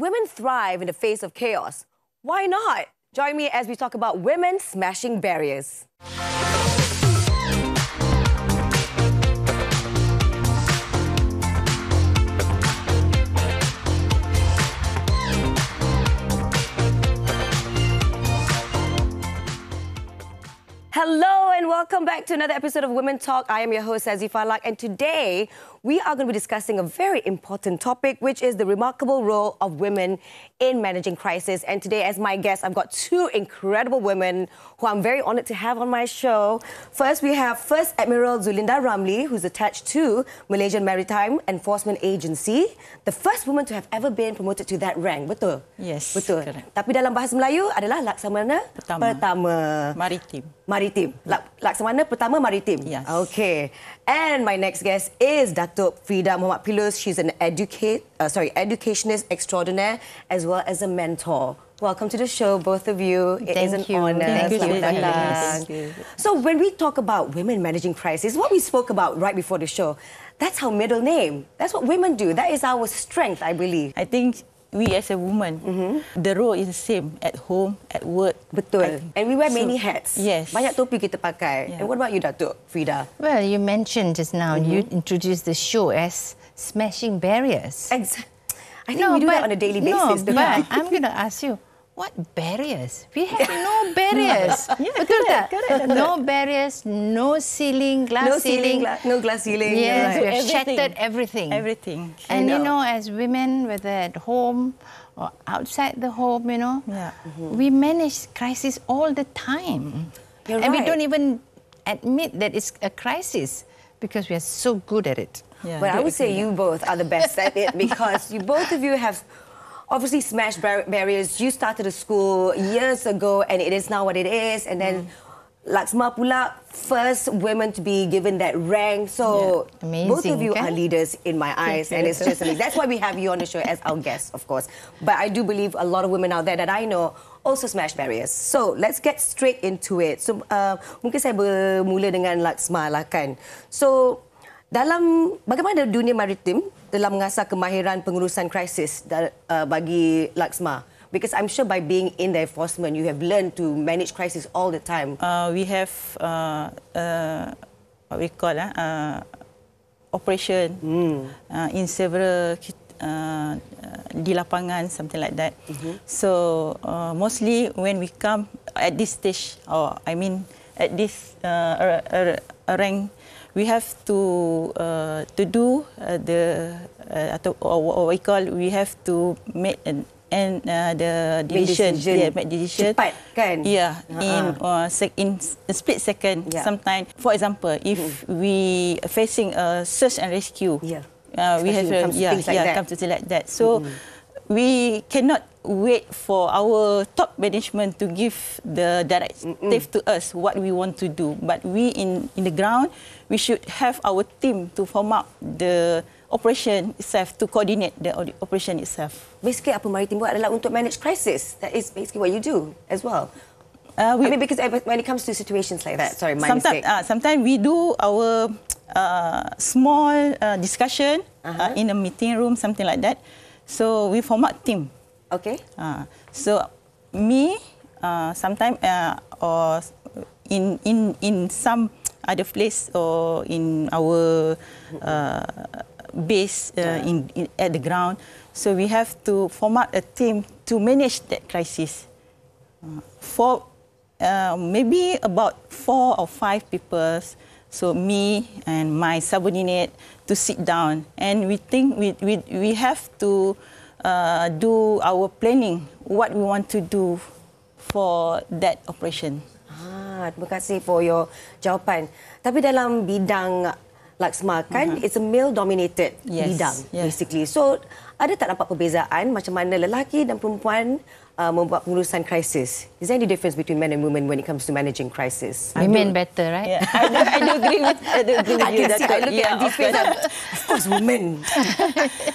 women thrive in the face of chaos. Why not? Join me as we talk about women smashing barriers. Hello and welcome back to another episode of Women Talk. I am your host, Sazzy Falak, and today we are going to be discussing a very important topic, which is the remarkable role of women in managing crisis. And today, as my guests, I've got two incredible women who I'm very honoured to have on my show. First, we have First Admiral Zulinda Ramli, who's attached to Malaysian Maritime Enforcement Agency, the first woman to have ever been promoted to that rank. Betul? Yes, betul. Correct. Tapi dalam bahasa Melayu adalah Laksamana Pertama. Maritim. Maritim. Laksamana Pertama Maritim. Yes. Okay. And my next guest is Datuk Frida Muhammad Pilus. She's an educationist extraordinaire as well as a mentor. Welcome to the show, both of you. It is an honour. Thank you. Thank you. So when we talk about women managing crisis, what we spoke about right before the show, that's our middle name. That's what women do. That is our strength, I believe. I think we as a woman, the role is the same at home, at work. Betul. And we wear many hats. Yes. Banyak topi kita pakai. Yeah. And what about you, Datuk Frida? Well, you mentioned just now, you introduced the show as Smashing Barriers. I think we do that on a daily basis. No, but I'm going to ask you, what barriers? We have no barriers. Betul tak? No barriers, no ceiling, glass ceiling. No glass ceiling. Yes, Right. we have shattered everything. Everything. And you know, as women, whether at home or outside the home, you know, we manage crisis all the time. You're and we right. don't even admit that it's a crisis because we are so good at it. Yeah. But I would say you both are the best at it because both of you have obviously smashed barriers. You started a school years ago and it is now what it is. And then Laksma pula, first women to be given that rank. So both of you are leaders in my eyes. And it's just amazing. That's why we have you on the show as our guest, of course. But I do believe a lot of women out there that I know also smash barriers. So let's get straight into it. So mungkin saya bermula dengan Laksma lah kan. So dalam bagaimana dunia maritim dalam mengasah kemahiran pengurusan krisis bagi Laksma? Because I'm sure by being in the enforcement, you have learned to manage crisis all the time. We have what we call operation in several di lapangan, something like that. So mostly when we come at this stage, or I mean at this rank, we have to do what we call, we have to make the decision. Make decision. Cepat kan? Yeah, in a split second. Yeah. Sometimes, for example, if we facing a search and rescue, we have come to things like that. So we cannot wait for our top management to give the directive to us what we want to do. But we in the ground, we should have our team to form up the operation itself, to coordinate the operation itself. Basically, apa maritim buat adalah untuk manage crisis. That is basically what you do as well. I mean, because when it comes to situations like that, sorry, my mistake. Sometimes we do our small discussion in a meeting room, something like that. So we form a team. Okay. So me, sometimes or in some other place or in our base at the ground. So we have to form out a team to manage that crisis. For maybe about 4 or 5 people. So me and my subordinate to sit down, and we think we have to do our planning, what we want to do for that operation. Terima kasih for your jawapan. Tapi dalam bidang Laksma kan, it's a male-dominated bidang, basically. So, ada tak nampak perbezaan macam mana lelaki dan perempuan membuat pengurusan krisis? Is there any difference between men and women when it comes to managing crisis? Women better, right? Yeah, I do agree with you. Of course, women.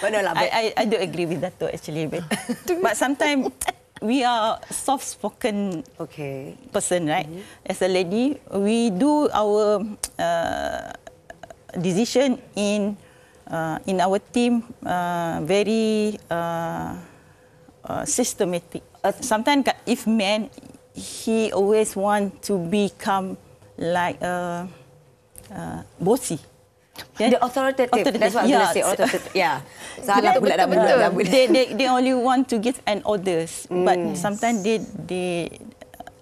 But no, I do agree with that too, actually. But sometimes we are soft-spoken person, right? As a lady, we do our decision in our team very systematic. Sometimes if man, he always want to become like bossy. The authoritative. That's what I'm going to say. Authoritative. Yeah. Salah pula dah benda. They only want to give an orders, but sometimes they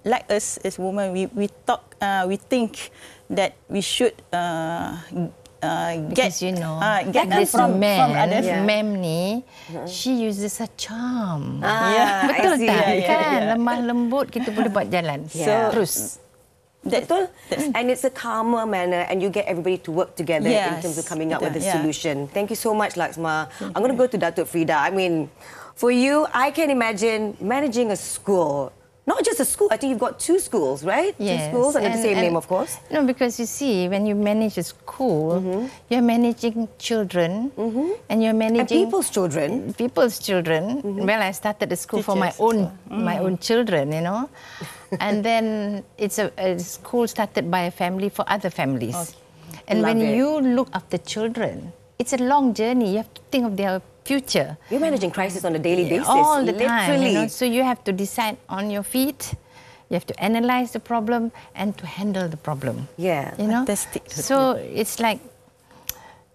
like us as women. We think that we should because get this from others. Ma'am ni, she uses a charm. Betul tak? Kan lemah lembut kita boleh buat jalan. Terus. Betul. And it's a calmer manner, and you get everybody to work together in terms of coming up with a solution. Thank you so much, Laksma. I'm going to go to Datuk Frida. I mean, for you, I can imagine managing a school. Not just a school. I think you've got 2 schools, right? Yes. 2 schools under the same name, of course. No, because you see, when you manage a school, you're managing children, and you're managing people's children. People's children. Well, I started the school for my own children, you know, and then it's a school started by a family for other families. And when you look after children, it's a long journey. You have to think of their future. You're managing crisis on a daily basis. All the time. Literally. You know? So you have to decide on your feet. You have to analyze the problem and to handle the problem. Yeah. You know? So it's like,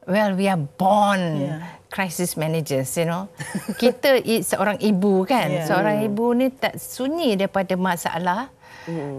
well, we are born crisis managers, you know. Kita seorang ibu kan. Seorang ibu ni tak sunyi daripada masalah.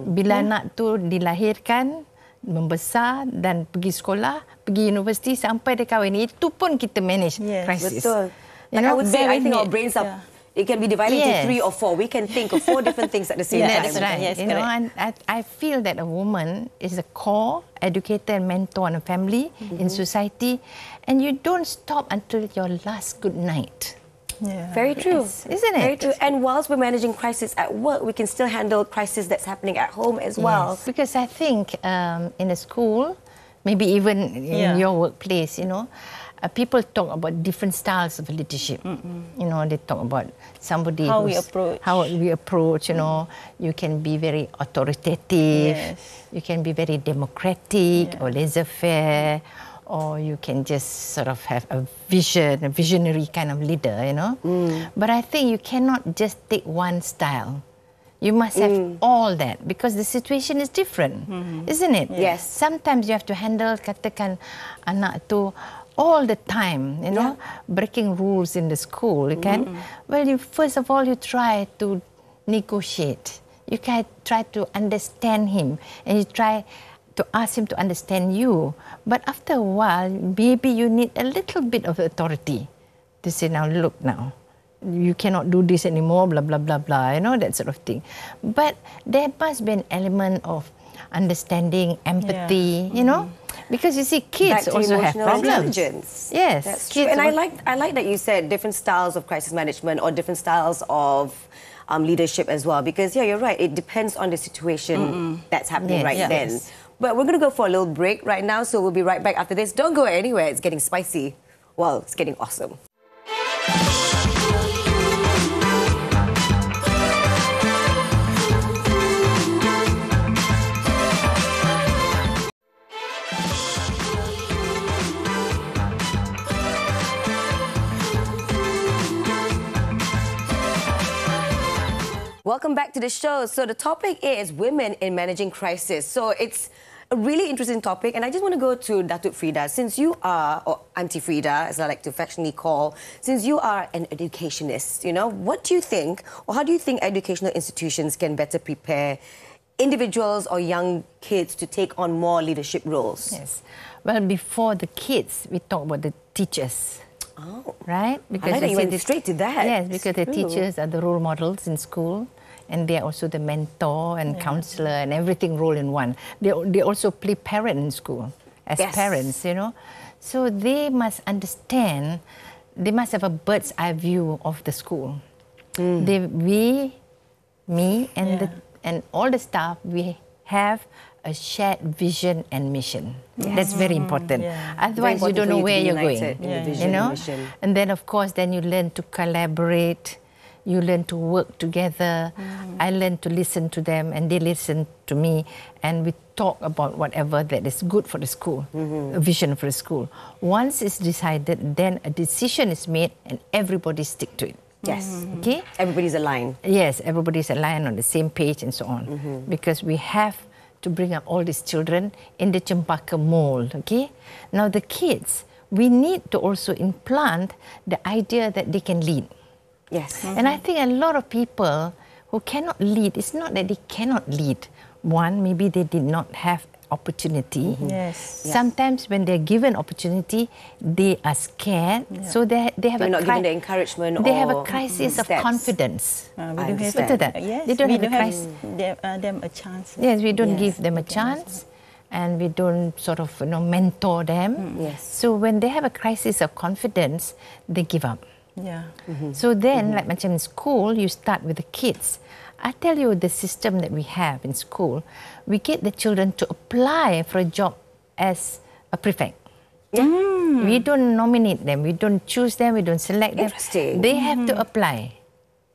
Bila anak tu dilahirkan, membesar dan pergi sekolah, pergi universiti sampai dia kahwin. Itu pun kita manage crisis. Betul. You know, I would say, I think our brains are, it can be divided into 3 or 4. We can think of 4 different things at the same time. That's right. Yes, you know, and I feel that a woman is a core educator and mentor in a family, in society, and you don't stop until your last good night. Yeah. Very true. Isn't it? Very true. And whilst we're managing crisis at work, we can still handle crisis that's happening at home as well. Because I think in a school, maybe even in your workplace, you know, people talk about different styles of leadership. You know, they talk about somebody how we approach. You know, you can be very authoritative. You can be very democratic or laissez-faire. Or you can just sort of have a visionary kind of leader, you know. But I think you cannot just take one style. You must have all that because the situation is different, isn't it? Yes. Sometimes you have to handle, katakan, anak tu all the time, you know, breaking rules in the school, kan? Well, first of all, you try to negotiate. You try to understand him, and you try to ask him to understand you. But after a while, maybe you need a little bit of authority to say, now look now, you cannot do this anymore, blah, blah, blah, blah, you know, that sort of thing. But there must be an element of understanding, empathy, you know, because you see, kids also have problems. Yes, that's true. And I like that you said different styles of crisis management or different styles of leadership as well, because you're right, it depends on the situation that's happening then. But we're going to go for a little break right now, so we'll be right back after this. Don't go anywhere, it's getting spicy. Well, it's getting awesome. Welcome back to the show. So the topic is women in managing crisis. So it's a really interesting topic, and I just want to go to Datuk Frida. Since you are, or Auntie Frida, as I like to affectionately call, since you are an educationist, you know, what do you think, or how do you think educational institutions can better prepare individuals or young kids to take on more leadership roles? Yes. Well, before the kids, we talk about the teachers. Oh, right? Because I like that you went straight to that. Yes, because the teachers are the role models in school, and they are also the mentor and counsellor and everything roll in one. They also play parent in school as parents, you know. So they must understand, they must have a bird's eye view of the school. Me, and all the staff, we have a shared vision and mission. That's very important. Otherwise, you don't know where you're going. You know? And then, of course, then you learn to collaborate. You learn to work together. I learn to listen to them, and they listen to me. And we talk about whatever that is good for the school, a vision for the school. Once it's decided, then a decision is made, and everybody stick to it. Yes. Okay? Everybody's aligned. Yes, everybody's aligned on the same page and so on. Because we have to bring up all these children in the Cempaka mold, okay? Now the kids, we need to also implant the idea that they can lead. Yes. And I think a lot of people who cannot lead, it's not that they cannot lead. One, maybe they did not have opportunity. Yes. Sometimes when they're given opportunity, they are scared. So they have They're not given the encouragement. They have or a crisis of steps. confidence. We I don't have understand. Betul tak? Yes, They don't we have a don't crisis. them a chance. Yes, we don't Yes. give them a chance, and we don't sort of mentor them. Yes. So when they have a crisis of confidence, they give up. Yeah. So then, like macam in school, you start with the kids. I tell you, the system that we have in school, we get the children to apply for a job as a prefect. We don't nominate them, we don't choose them, we don't select them. Interesting. They have to apply,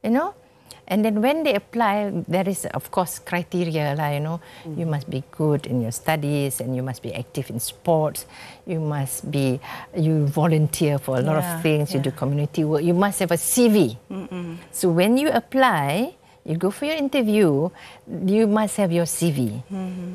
you know. And then when they apply, there is, of course, criteria lah, you know. You must be good in your studies and you must be active in sports. You volunteer for a lot of things. You do community work. You must have a CV. So when you apply, you go for your interview, you must have your CV.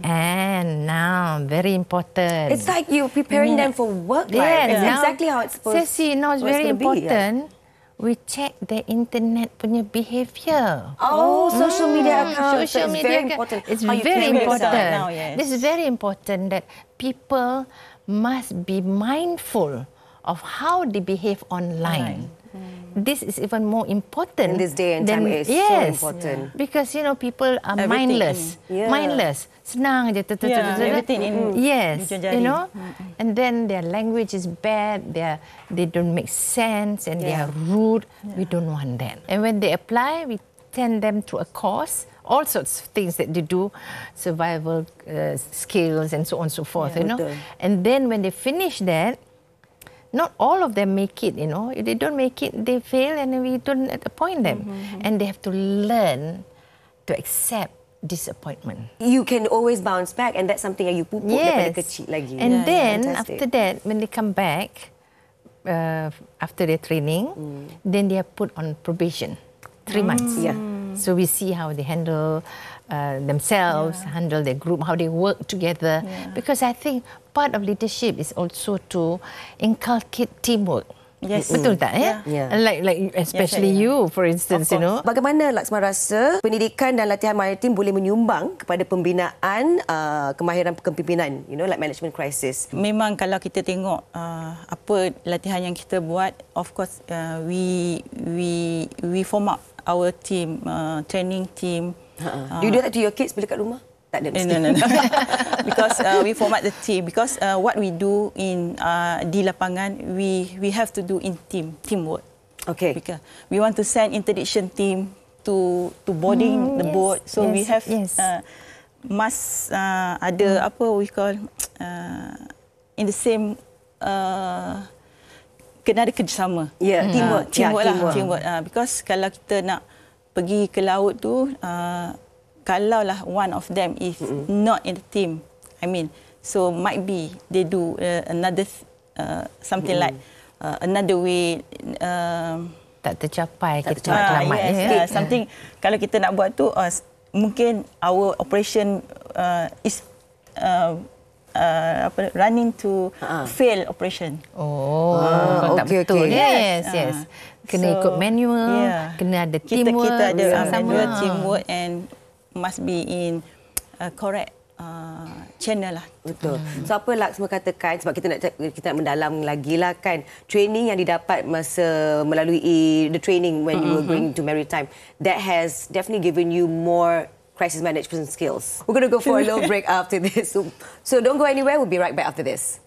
And now, very important. It's like you're preparing them for work. Yes, It's now, exactly how it's supposed Sazzy, now it's how very gonna be, yeah. important. We check the internet punya behaviour. Oh, social media accounts. Social So it's media very account. important. It's how you very carry yourself. important. now, yes. This is very important that people must be mindful of how they behave online. This is even more important In this day and time, it is so yes, important. because people are Everything mindless. Yeah. Mindless. Senang je. Everything in Yes, hujung jari. and then their language is bad. They don't make sense and they are rude. We don't want that. And when they apply, we send them to a course. All sorts of things that they do, survival skills and so on and so forth. betul. And then when they finish that, not all of them make it, If they don't make it, they fail and we don't appoint them. And they have to learn to accept disappointment. You can always bounce back, and that's something yang you pupuk daripada kecil lagi. And then fantastic. after that, when they come back, after their training, then they are put on probation, 3 months. Yeah. So we see how they handle themselves, handle their group, how they work together. Because I think part of leadership is also to inculcate teamwork. Yes. Betul tak? Yeah. Like especially Yes, you, for instance, Bagaimana Laksma rasa pendidikan dan latihan maritim boleh menyumbang kepada pembinaan kemahiran kepimpinan, like management crisis? Memang kalau kita tengok apa latihan yang kita buat, of course we form up our team, training team. Do you do that to your kids bila kat rumah? Tak ada mesti. No. Because we format the team. Because what we do di lapangan, we have to do in teamwork. Okay. Because we want to send interdiction team to boarding the boat. So we have must ada apa we call in the same kena ada kerjasama. Yeah, teamwork. Teamwork. Because kalau kita nak pergi ke laut tu, kalaulah one of them is not in the team, so might be they do another something like another way. Tak tercapai Tak kita tercapai, selamat. Something kalau kita nak buat tu mungkin our operation is running to fail operation. Tak okay, betul. okay. Yes. Kena ikut manual, kena ada teamwork. Kita ada sama-sama. manual teamwork and must be in correct channel lah. Betul. So apa Laksma katakan, sebab kita nak mendalam lagi lah kan, training yang didapat masa melalui the training when you were going to maritime, that has definitely given you more crisis management skills. We're going to go for a little break after this. So don't go anywhere. We'll be right back after this.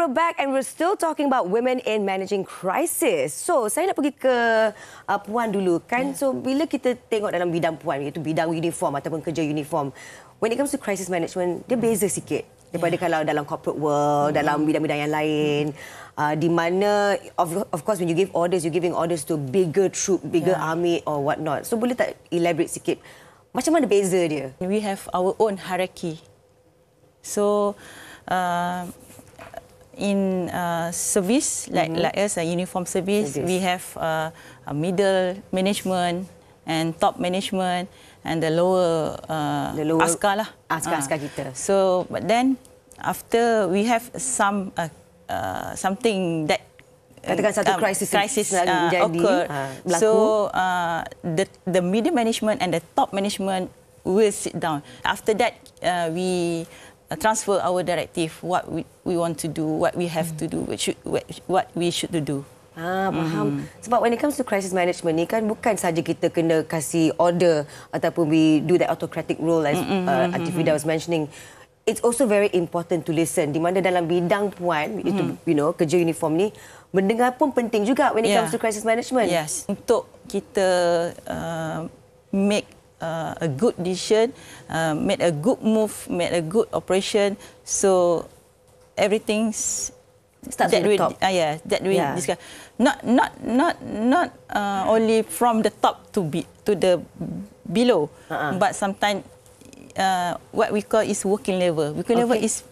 Back and we're still talking about women in managing crisis. So, saya nak pergi ke Puan dulu kan. So, bila kita tengok dalam bidang Puan, iaitu bidang uniform ataupun kerja uniform, when it comes to crisis management, dia beza sikit. daripada kalau dalam corporate world, dalam bidang-bidang yang lain. Di mana, of course, when you give orders, you're giving orders to bigger troop, bigger army or whatnot. So, boleh tak elaborate sikit? Macam mana beza dia? We have our own hierarchy. So, in service, like us, a uniform service, we have a middle management and top management and the lower askar lah. Askar kita. So, but then after we have some something that katakan satu crisis occur. So the middle management and the top management will sit down. After that, we transfer our directive, what we want to do, what we have to do, what we should do. Faham. Sebab when it comes to crisis management ni kan bukan saja kita kena kasih order ataupun we do that autocratic role as Auntie Frida was mentioning. It's also very important to listen. Di mana dalam bidang puan itu, kerja uniform ni, mendengar pun penting juga when it comes to crisis management. Yes. Untuk kita make a good decision, make a good move, make a good operation, so everything starts from the top. That we discuss. Not only from the top to the below, but sometimes. What we call is working level. Working level is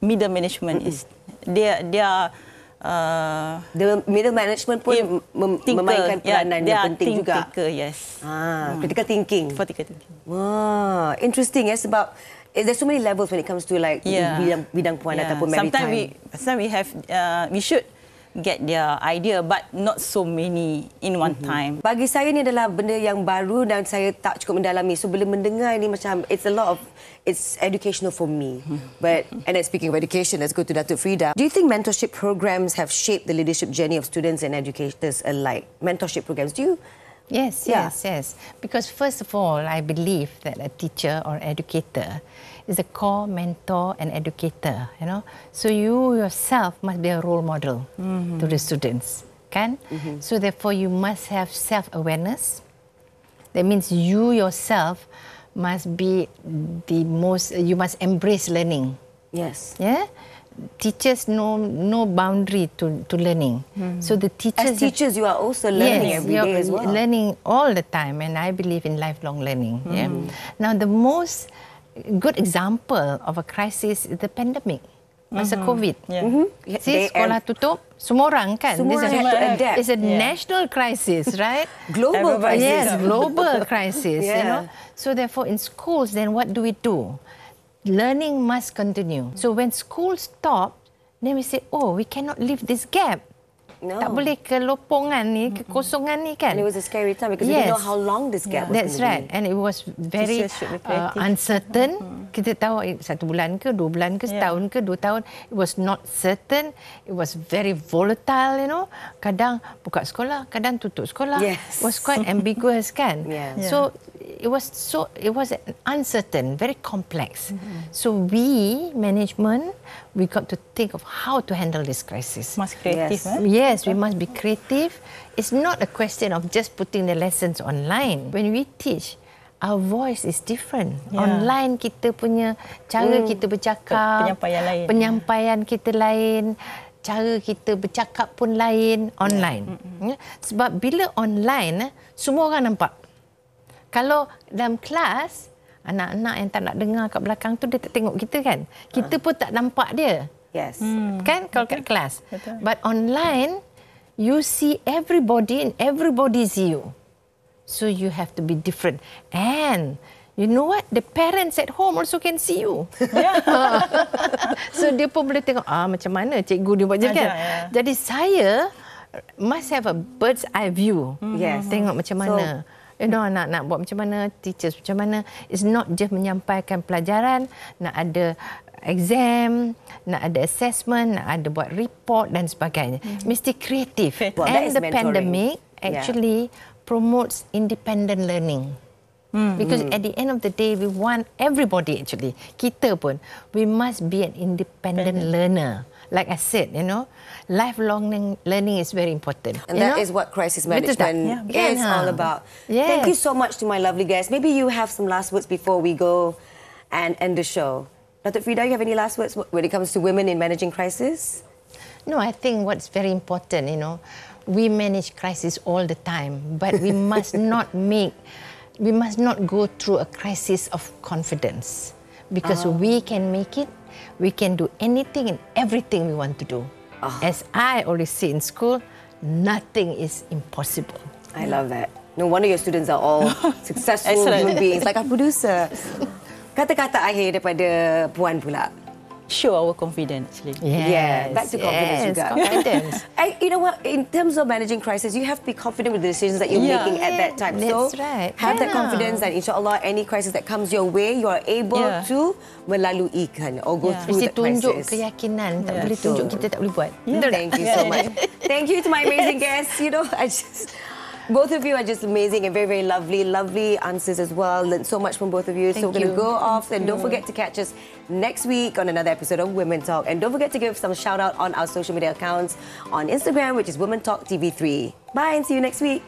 middle management. Is they are the middle management pun memainkan peranan yang penting juga. Thinker, yes. Critical thinking. Critical thinking. Wah, interesting ya sebab there's so many levels when it comes to like bidang puan ataupun maritime. Sometimes we should get their idea, but not so many in one time. Bagi saya ni adalah benda yang baru dan saya tak cukup mendalami. So bila mendengar ni macam it's educational for me. And then speaking of education, let's go to Datuk Frida. Do you think mentorship programs have shaped the leadership journey of students and educators alike? Mentorship programs, do you? Yes. Because first of all, I believe that a teacher or educator is a core mentor and educator, So you yourself must be a role model to the students, kan? So therefore you must have self-awareness. That means you yourself must be you must embrace learning. Yes. Yeah? Teachers no boundary to learning. So the teachers... As teachers, you are also learning every day as well. Learning all the time, and I believe in lifelong learning. Yeah? Now, the most good example of a crisis is the pandemic. Masa COVID. See, sekolah tutup, semua orang kan? Semua orang have to adapt. It's a national crisis, right? Global crisis. Yes, global crisis, So therefore, in schools, then what do we do? Learning must continue. So when school stop, then we say, we cannot leave this gap. No. Tak boleh kelopongan ni, kekosongan ni kan. And it was a scary time because we didn't know how long this gap was going to be. That's right. And it was very uncertain. Kita tahu 1 bulan ke, 2 bulan ke, setahun ke, 2 tahun. It was not certain. It was very volatile, Kadang buka sekolah, kadang tutup sekolah. Yes. It was quite ambiguous kan. So it was uncertain, very complex. So we, management, we got to think of how to handle this crisis. Must creative, Yes, we must be creative. It's not a question of just putting the lessons online. When we teach, our voice is different. Online kita punya cara kita bercakap, penyampaian kita lain, cara kita bercakap pun lain online. Sebab bila online, semua orang nampak. Kalau dalam kelas, anak-anak yang tak nak dengar kat belakang tu, dia tak tengok kita kan. Kita pun tak nampak dia. Yes. Kan kalau kat kelas. But online, you see everybody and everybody see you. So you have to be different. And you know what? The parents at home also can see you. So dia pun boleh tengok, macam mana cikgu dia buat je kan. Jadi saya must have a bird's eye view. Yes. Tengok macam mana. Anak-anak buat macam mana, teachers macam mana. It's not just menyampaikan pelajaran, nak ada exam, nak ada assessment, nak ada buat report dan sebagainya. Mesti kreatif. And the pandemic actually promotes independent learning. Because at the end of the day, we want everybody actually, kita pun, we must be an independent learner. Like I said, lifelong learning is very important. And that is what crisis management is all about. Yes. Thank you so much to my lovely guests. Maybe you have some last words before we go and end the show. Dr. Frida, you have any last words when it comes to women in managing crisis? No, I think what's very important, we manage crisis all the time, but we must not go through a crisis of confidence, because we can make it. We can do anything and everything we want to do. As I always say in school, nothing is impossible. I love that. No wonder your students are all successful human beings, like our producer. Kata-kata akhir daripada Puan pula. Show our confidence, actually. Yeah, back to confidence juga. Confidence. You know what? In terms of managing crisis, you have to be confident with the decisions that you're making at that time. That's So right. have that confidence, and insyaAllah, any crisis that comes your way, you are able to melaluikan or go through Mesti the tunjuk crisis. keyakinan. Tak boleh tunjuk kita tak boleh buat. Thank you so much. Thank you to my amazing guests. Both of you are just amazing and very, very lovely. Lovely answers as well. Learned so much from both of you. So we're going to go off, and don't forget to catch us next week on another episode of Women Talk. And don't forget to give some shout out on our social media accounts on Instagram, which is Women Talk TV3. Bye and see you next week.